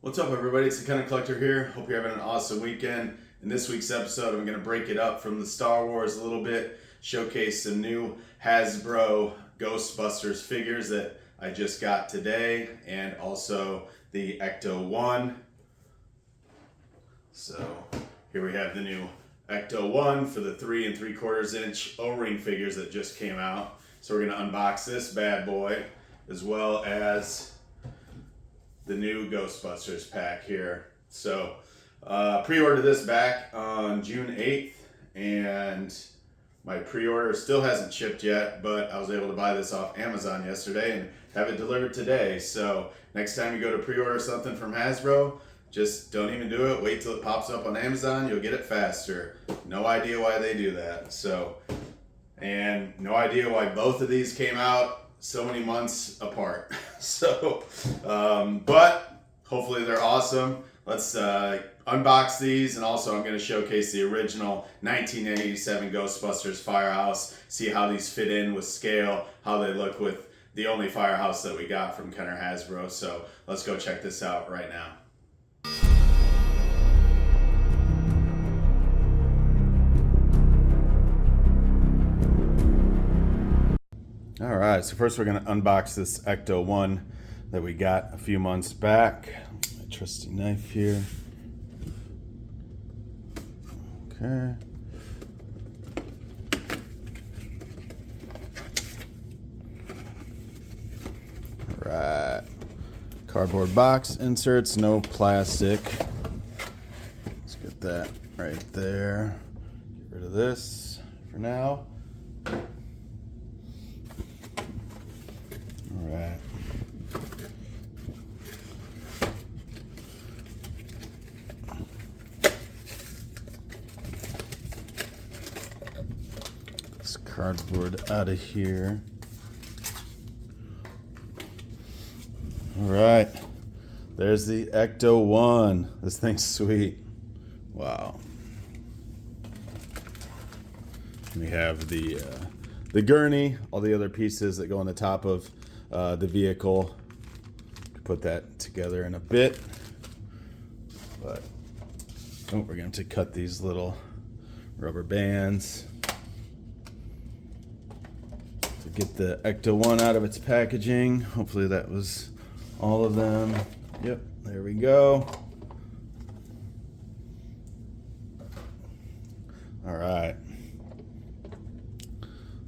What's up, everybody? It's the Kenner Collector here. Hope you're having an awesome weekend. In this week's episode, I'm going to break it up from the Star Wars a little bit, showcase some new Hasbro Ghostbusters figures that I just got today, and also the Ecto-1. So here we have the new Ecto-1 for the 3 3/4 inch O-ring figures that just came out. So we're going to unbox this bad boy, as well as the new Ghostbusters pack here. So pre-ordered this back on June 8th, and my pre-order still hasn't shipped yet, but I was able to buy this off Amazon yesterday and have it delivered today. So next time you go to pre-order something from Hasbro, just don't even do it. Wait till it pops up on Amazon. You'll get it faster. No idea why they do that. So, and no idea why both of these came out so many months apart. So, but hopefully they're awesome. Let's unbox these, and also I'm going to showcase the original 1987 Ghostbusters Firehouse, see how these fit in with scale, how they look with the only Firehouse that we got from Kenner Hasbro. So let's go check this out right now. All right, so first we're going to unbox this Ecto-1 that we got a few months back. My trusty knife here. Okay. All right. Cardboard box inserts, no plastic. Let's get that right there. Get rid of this for now. Alright. This cardboard out of here. Alright. There's the Ecto-1. This thing's sweet. Wow. We have the gurney, all the other pieces that go on the top of the vehicle. Put that together in a bit, but we're going to cut these little rubber bands to get the Ecto-1 out of its packaging. Hopefully that was all of them. Yep, there we go. All right.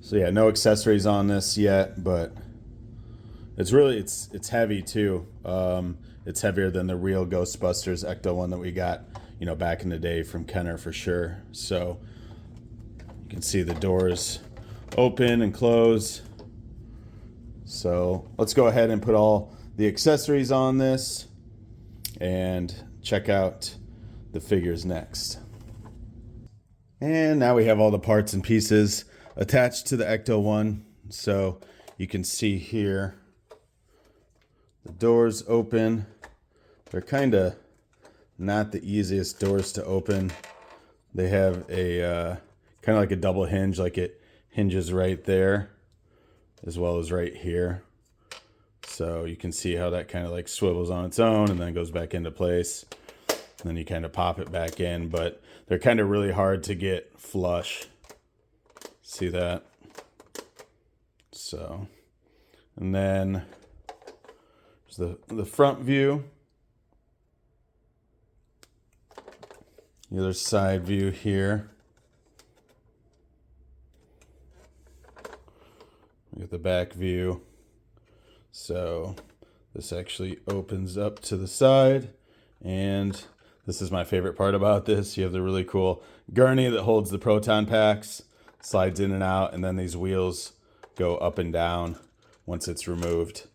So yeah, no accessories on this yet, but it's heavy too. It's heavier than the real Ghostbusters Ecto-1 that we got, back in the day from Kenner for sure. So you can see the doors open and close. So let's go ahead and put all the accessories on this and check out the figures next. And now we have all the parts and pieces attached to the Ecto-1. So you can see here, the doors open. They're kind of not the easiest doors to open. They have a kind of like a double hinge, like it hinges right there as well as right here. So you can see how that kind of like swivels on its own and then goes back into place. And then you kind of pop it back in, but they're kind of really hard to get flush. See that? So, and then there's the front view. The other side view here. We got the back view. So this actually opens up to the side, and this is my favorite part about this. You have the really cool gurney that holds the proton packs, slides in and out, and then these wheels go up and down once it's removed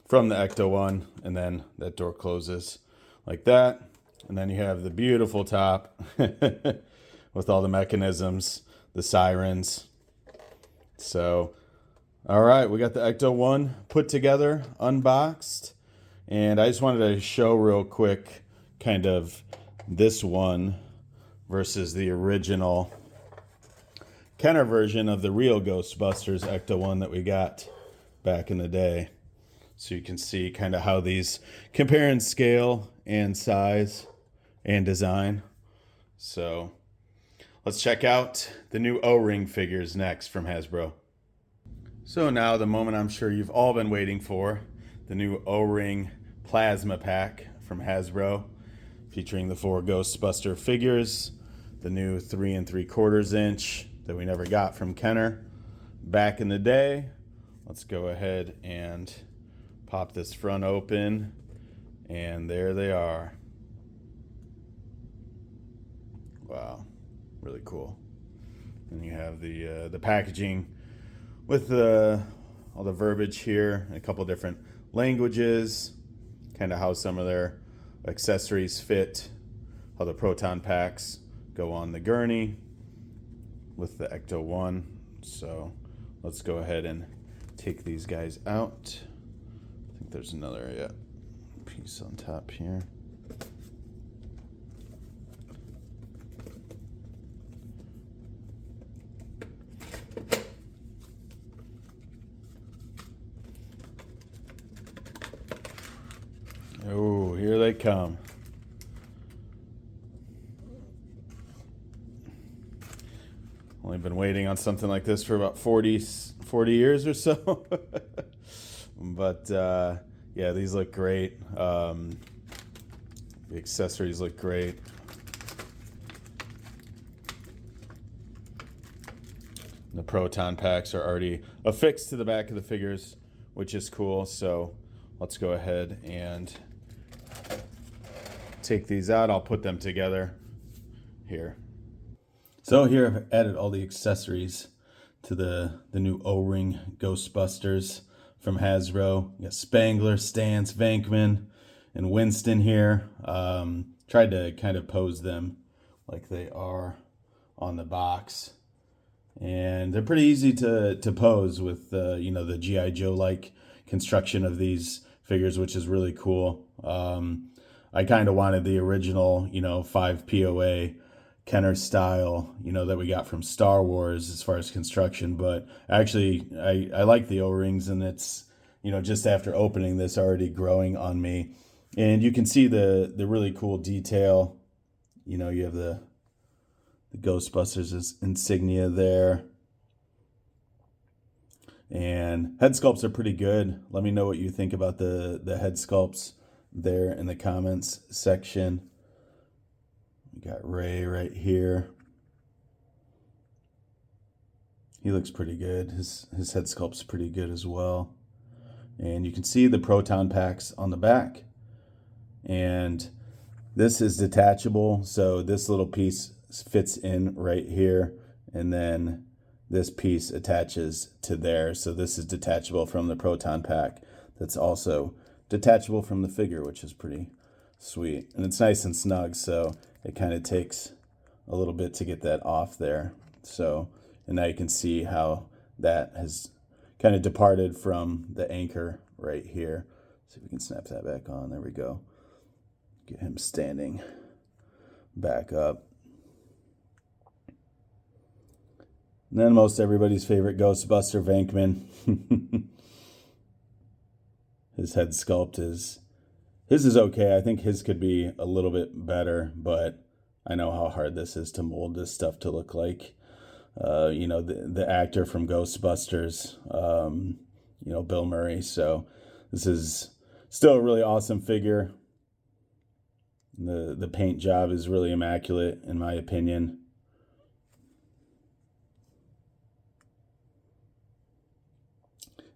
from the Ecto-1, and then that door closes like that. And then you have the beautiful top with all the mechanisms, the sirens. So, all right, we got the Ecto-1 put together, unboxed, and I just wanted to show real quick kind of this one versus the original Kenner version of the real Ghostbusters Ecto-1 that we got back in the day. so you can see kind of how these compare in scale and size and design. So let's check out the new O-ring figures next from Hasbro. So now the moment I'm sure you've all been waiting for, the new O-ring plasma pack from Hasbro, featuring the 4 Ghostbuster figures, the new 3 3/4 inch that we never got from Kenner back in the day. Let's go ahead and pop this front open, and there they are. Wow, really cool. And you have the packaging with all the verbiage here, and a couple different languages, kind of how some of their accessories fit, how the proton packs go on the gurney with the Ecto-1. So let's go ahead and take these guys out. I think there's another piece on top here. Oh, here they come. Only been waiting on something like this for about 40 years or so. But yeah, these look great. The accessories look great. The proton packs are already affixed to the back of the figures, which is cool. So let's go ahead and take these out. I'll put them together here. So here I've added all the accessories to the new O-ring Ghostbusters from Hasbro. You got Spangler, Stance, Venkman, and Winston here. Tried to kind of pose them like they are on the box. And they're pretty easy to pose with the G.I. Joe-like construction of these figures, which is really cool. I kind of wanted the original, 5 POA Kenner style, that we got from Star Wars as far as construction. But actually, I like the O-rings, and it's, just after opening this, already growing on me. And you can see the really cool detail. You have the Ghostbusters insignia there. And head sculpts are pretty good. Let me know what you think about the head sculpts there in the comments section. We got Ray right here. He looks pretty good. His head sculpt's pretty good as well. And you can see the proton packs on the back. And this is detachable, so this little piece fits in right here, and then this piece attaches to there. So this is detachable from the proton pack. That's also detachable from the figure, which is pretty sweet. And it's nice and snug, so it kind of takes a little bit to get that off there. So, and now you can see how that has kind of departed from the anchor right here. See if we can snap that back on. There we go. Get him standing back up. And then most everybody's favorite Ghostbuster, Venkman. His head sculpt is okay. I think his could be a little bit better, but I know how hard this is to mold this stuff to look like, the actor from Ghostbusters, Bill Murray. So this is still a really awesome figure. The paint job is really immaculate, in my opinion.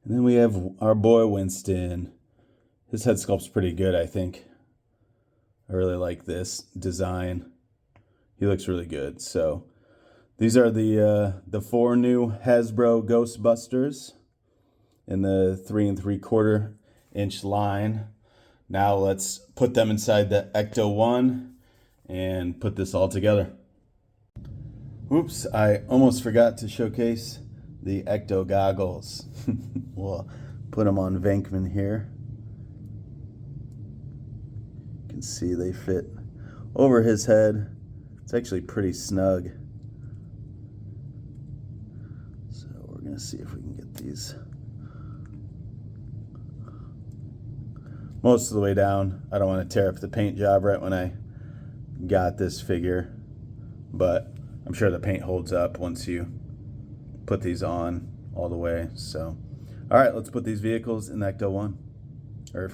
And then we have our boy Winston. His head sculpt's pretty good, I think. I really like this design. He looks really good. So these are the 4 new Hasbro Ghostbusters in the 3 3/4 inch line. Now let's put them inside the Ecto-1 and put this all together. Oops, I almost forgot to showcase the Ecto goggles. We'll put them on Venkman here. You can see they fit over his head. It's actually pretty snug. So we're gonna see if we can get these most of the way down. I don't want to tear up the paint job right when I got this figure, but I'm sure the paint holds up once you put these on all the way. So, all right, let's put these vehicles in the Ecto-1. Or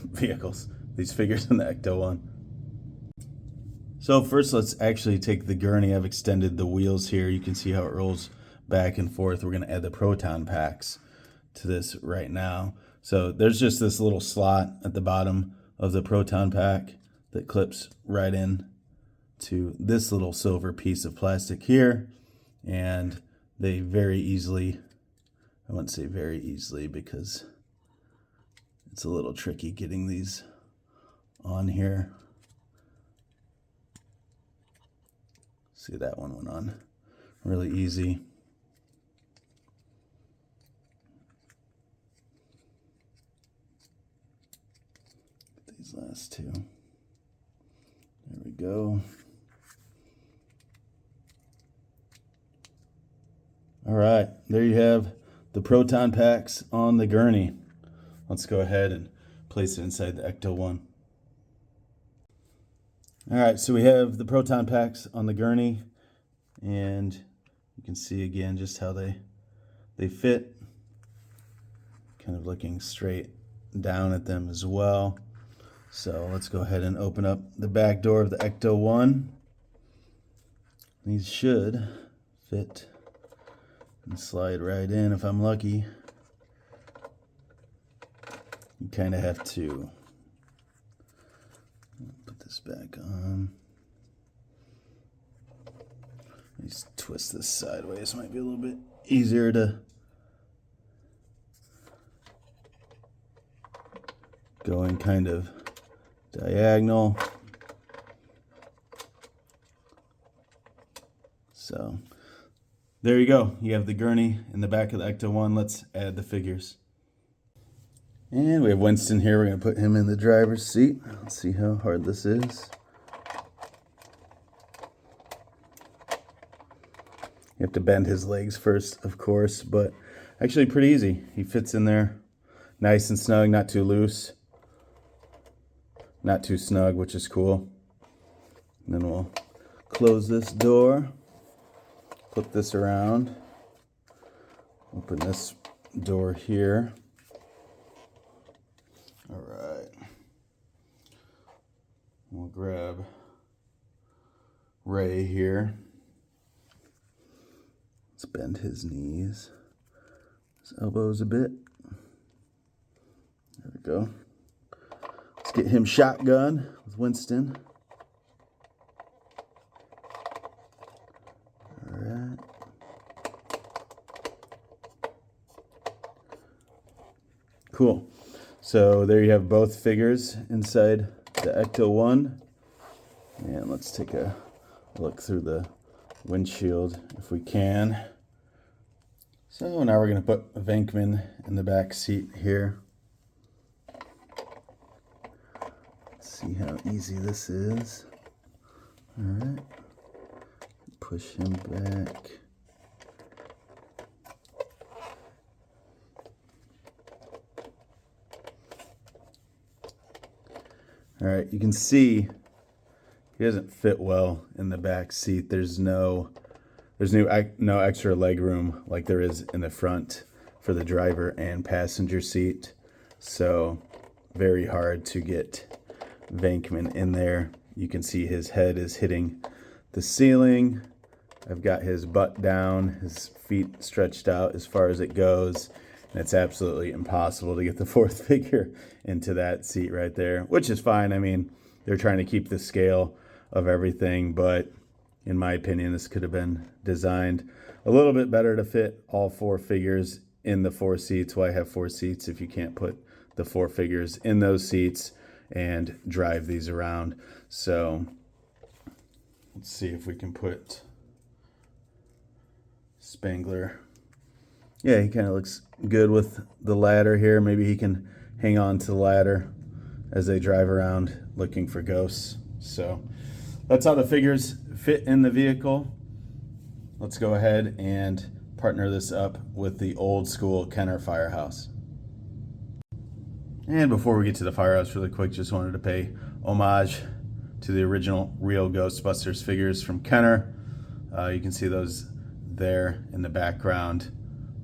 these figures in the Ecto-1. So first, let's actually take the gurney. I've extended the wheels here. You can see how it rolls back and forth. We're going to add the proton packs to this right now. So there's just this little slot at the bottom of the proton pack that clips right in to this little silver piece of plastic here. And they very easily, I wouldn't say very easily because it's a little tricky getting these on here. See, that one went on really easy. These last two. There we go. All right, there you have the proton packs on the gurney. Let's go ahead and place it inside the Ecto-1. All right, so we have the proton packs on the gurney, and you can see again just how they fit. Kind of looking straight down at them as well. So let's go ahead and open up the back door of the Ecto-1. These should fit and slide right in if I'm lucky. You kind of have to put this back on. Just twist this sideways. Might be a little bit easier to go in kind of diagonal. So there you go. You have the gurney in the back of the Ecto-1. Let's add the figures. And we have Winston here. We're going to put him in the driver's seat. Let's see how hard this is. You have to bend his legs first, of course, but actually pretty easy. He fits in there nice and snug, not too loose, not too snug, which is cool. And then we'll close this door, flip this around, open this door here. All right, we'll grab Ray here. Let's bend his knees, his elbows a bit. There we go. Let's get him shotgun with Winston. All right. Cool. So there you have both figures inside the Ecto-1. And let's take a look through the windshield if we can. So now we're going to put Venkman in the back seat here. Let's see how easy this is. All right. Push him back. All right, you can see he doesn't fit well in the back seat. There's no extra leg room like there is in the front for the driver and passenger seat. So very hard to get Venkman in there. You can see his head is hitting the ceiling. I've got his butt down, his feet stretched out as far as it goes. And it's absolutely impossible to get the fourth figure into that seat right there, which is fine. I mean, they're trying to keep the scale of everything, but in my opinion, this could have been designed a little bit better to fit all four figures in the four seats. Why have four seats if you can't put the four figures in those seats and drive these around? So let's see if we can put Spangler. Yeah, he kind of looks good with the ladder here. Maybe he can hang on to the ladder as they drive around looking for ghosts. So that's how the figures fit in the vehicle. Let's go ahead and partner this up with the old school Kenner Firehouse. And before we get to the Firehouse really quick, just wanted to pay homage to the original real Ghostbusters figures from Kenner. You can see those there in the background,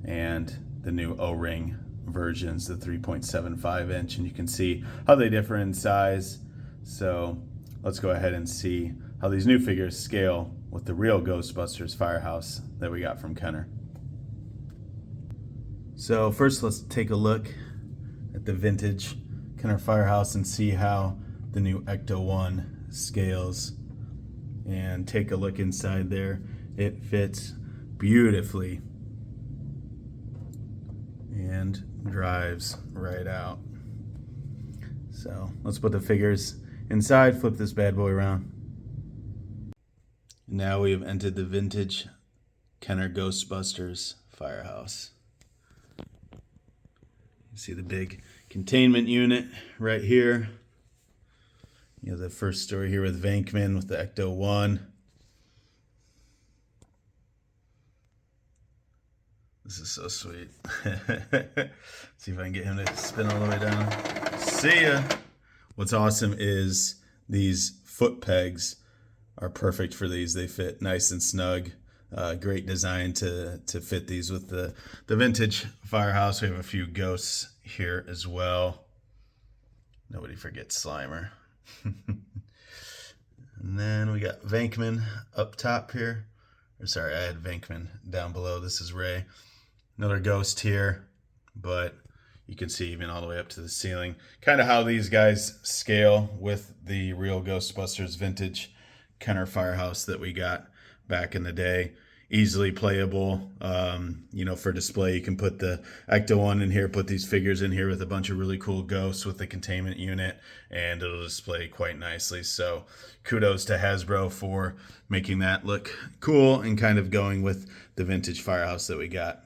and the new O-ring versions, the 3.75 inch, and you can see how they differ in size. So let's go ahead and see how these new figures scale with the real Ghostbusters Firehouse that we got from Kenner. So first, let's take a look at the vintage Kenner Firehouse and see how the new Ecto-1 scales. And take a look inside there. It fits beautifully and drives right out. So let's put the figures inside, flip this bad boy around. Now we have entered the vintage Kenner Ghostbusters Firehouse. You see the big containment unit right here. You know, the first story here with Venkman with the Ecto-1. This is so sweet. See if I can get him to spin all the way down. See ya! What's awesome is these foot pegs are perfect for these. They fit nice and snug. Great design to fit these with the vintage Firehouse. We have a few ghosts here as well. Nobody forgets Slimer. And then we got Venkman up top here. Or sorry, I had Venkman down below. This is Ray. Another ghost here, but you can see even all the way up to the ceiling. Kind of how these guys scale with the real Ghostbusters vintage Kenner Firehouse that we got back in the day. Easily playable, you know, for display. You can put the Ecto-1 in here, put these figures in here with a bunch of really cool ghosts with the containment unit, and it'll display quite nicely. So kudos to Hasbro for making that look cool and kind of going with the vintage Firehouse that we got.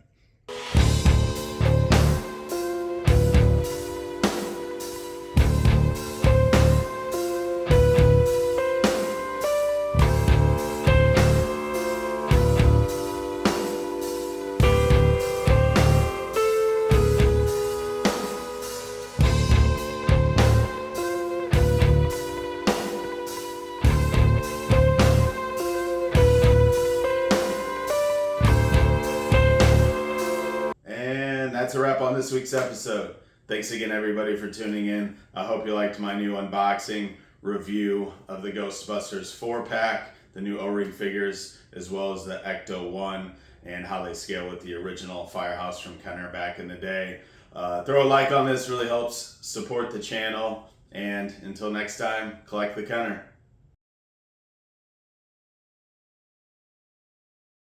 That's a wrap on this week's episode. Thanks again, everybody, for tuning in. I hope you liked my new unboxing review of the Ghostbusters 4-pack, the new O-ring figures, as well as the Ecto-1 and how they scale with the original Firehouse from Kenner back in the day. Throw a like on this, really helps support the channel. And until next time, collect the Kenner.